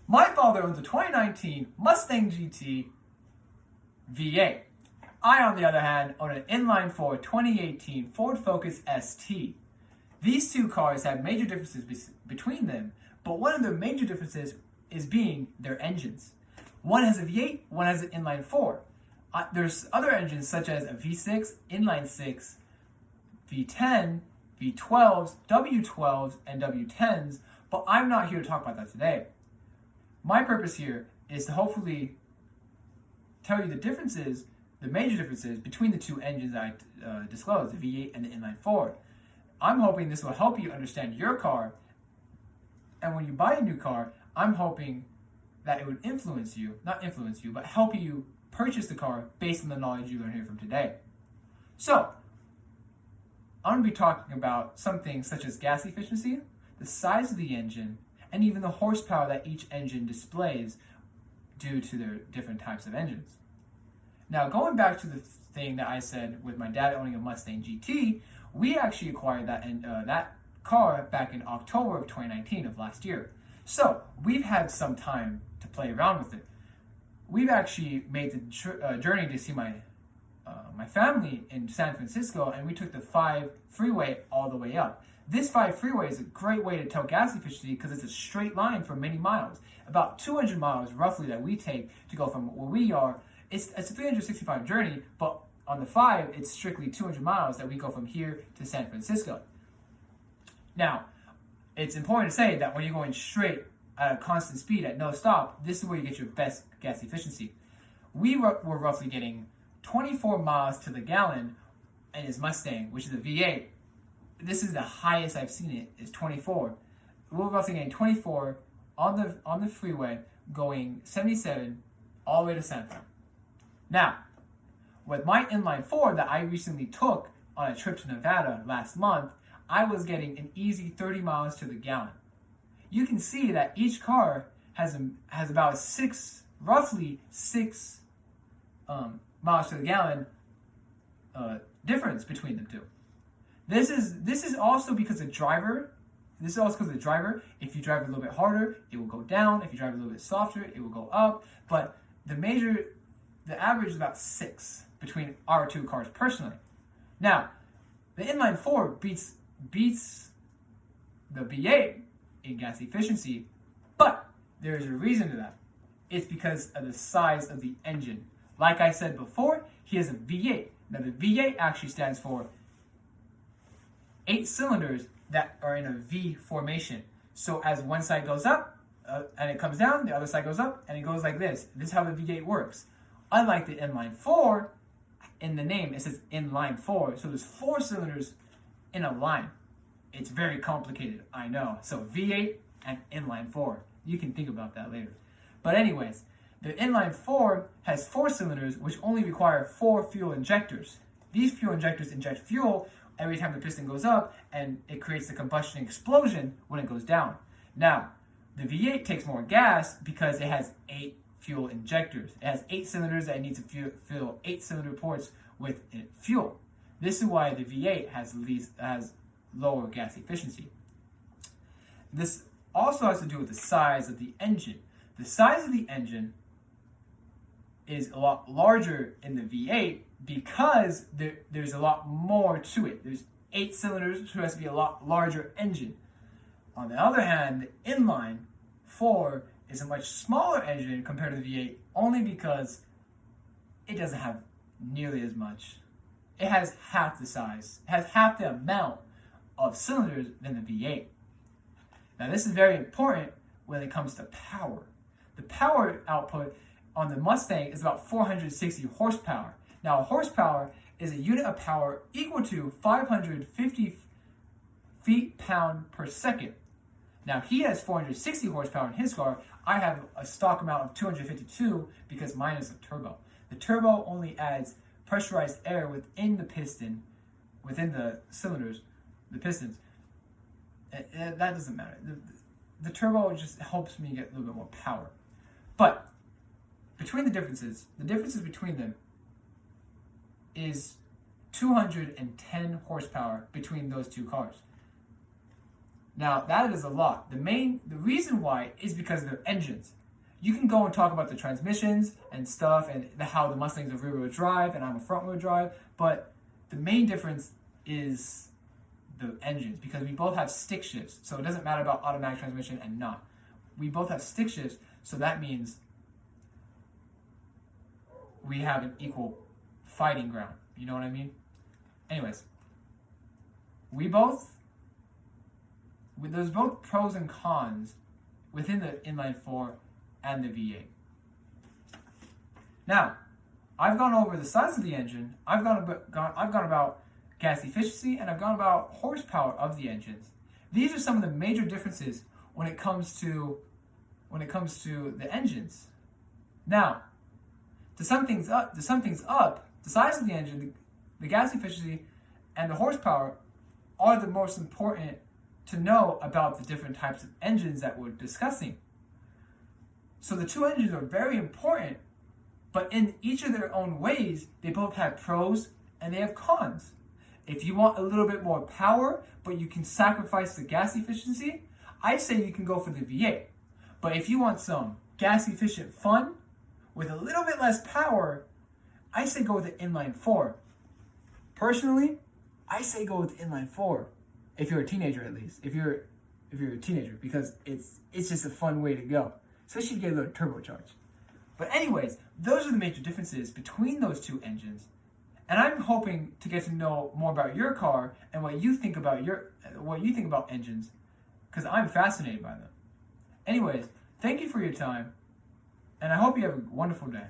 My father owns a 2019 Mustang GT V8. I, on the other hand, own an inline-four 2018 Ford Focus ST. These two cars have major differences between them, but one of their major differences is being their engines. One has a V8, one has an inline-four. There's other engines such as a V6, inline-six, V10, V12s, W12s, and W10s, but I'm not here to talk about that today. My purpose here is to hopefully tell you the major differences between the two engines I disclosed, the V8 and the inline-four. I'm hoping this will help you understand your car, and when you buy a new car, I'm hoping that it would not influence you, but help you purchase the car based on the knowledge you learn here from today. So, I'm going to be talking about some things such as gas efficiency, the size of the engine, and even the horsepower that each engine displays due to their different types of engines. Now, going back to the thing that I said with my dad owning a Mustang GT, we actually acquired that car back in October of 2019 of last year. So, we've had some time to play around with it. We've actually made the journey to see my family in San Francisco, and we took the 5 freeway all the way up. This 5 freeway is a great way to tell gas efficiency because it's a straight line for many miles. About 200 miles roughly that we take to go from where we are. It's a 365 journey, but on the 5, it's strictly 200 miles that we go from here to San Francisco. Now, it's important to say that when you're going straight at a constant speed at no stop, this is where you get your best gas efficiency. We were roughly getting 24 miles to the gallon in his Mustang, which is a V8. This is the highest I've seen it, is 24. We're roughly getting 24 on the freeway going 77 all the way to San Fran. Now, with my inline-four that I recently took on a trip to Nevada last month, I was getting an easy 30 miles to the gallon. You can see that each car has about roughly 6 miles to the gallon difference between them two. This is also because the driver. If you drive a little bit harder, it will go down. If you drive a little bit softer, it will go up. But the average is about 6 between our two cars personally. Now, the inline-four beats the V8 in gas efficiency, but there is a reason to that. It's because of the size of the engine. Like I said before, he has a V8. Now, the V8 actually stands for 8 cylinders that are in a V formation. So as one side goes up and it comes down, the other side goes up and it goes like this. This is how the V8 works. Unlike the inline-four, in the name it says inline-four. So there's 4 cylinders in a line. It's very complicated, I know. So V8 and inline-four. You can think about that later. But anyways, the inline-four has 4 cylinders which only require 4 fuel injectors. These fuel injectors inject fuel every time the piston goes up, and it creates a combustion explosion when it goes down. Now, the V8 takes more gas because it has 8 fuel injectors. It has 8 cylinders that it needs to fill 8 cylinder ports with fuel. This is why the V8 has lower gas efficiency. This also has to do with the size of the engine. The size of the engine is a lot larger in the V8 because there's a lot more to it. There's 8 cylinders, so it has to be a lot larger engine. On the other hand, the inline-four is a much smaller engine compared to the V8 only because it doesn't have nearly as much. It has half the size. It has half the amount of cylinders than the V8. Now, this is very important when it comes to power. The power output on the Mustang is about 460 horsepower. Now, horsepower is a unit of power equal to 550 feet-pound per second. Now, he has 460 horsepower in his car. I have a stock amount of 252 because mine is a turbo. The turbo only adds pressurized air within the piston, within the cylinders, the pistons. That doesn't matter. The turbo just helps me get a little bit more power. But between the differences between them is 210 horsepower between those two cars. Now, that is a lot. The reason why is because of their engines. You can go and talk about the transmissions and stuff and how the Mustang's a rear-wheel drive and I'm a front-wheel drive, but the main difference is the engines, because we both have stick shifts, so it doesn't matter about automatic transmission and not. We both have stick shifts, so that means we have an equal fighting ground. You know what I mean? Anyways, there's both pros and cons within the inline 4 and the V8. Now, I've gone over the size of the engine, I've gone about gas efficiency, and I've gone about horsepower of the engines. These are some of the major differences when it comes to the engines. Now, to sum things up, the size of the engine, the gas efficiency, and the horsepower are the most important to know about the different types of engines that we're discussing. So the two engines are very important, but in each of their own ways, they both have pros and they have cons. If you want a little bit more power, but you can sacrifice the gas efficiency, I say you can go for the V8. But if you want some gas efficient fun with a little bit less power, I say go with the inline 4. Personally, I say go with the inline 4. If you're a teenager, at least. If you're a teenager, because it's just a fun way to go. Especially if you get a little turbocharged. But anyways, those are the major differences between those two engines. And I'm hoping to get to know more about your car and what you think about engines, because I'm fascinated by them. Anyways, thank you for your time, and I hope you have a wonderful day.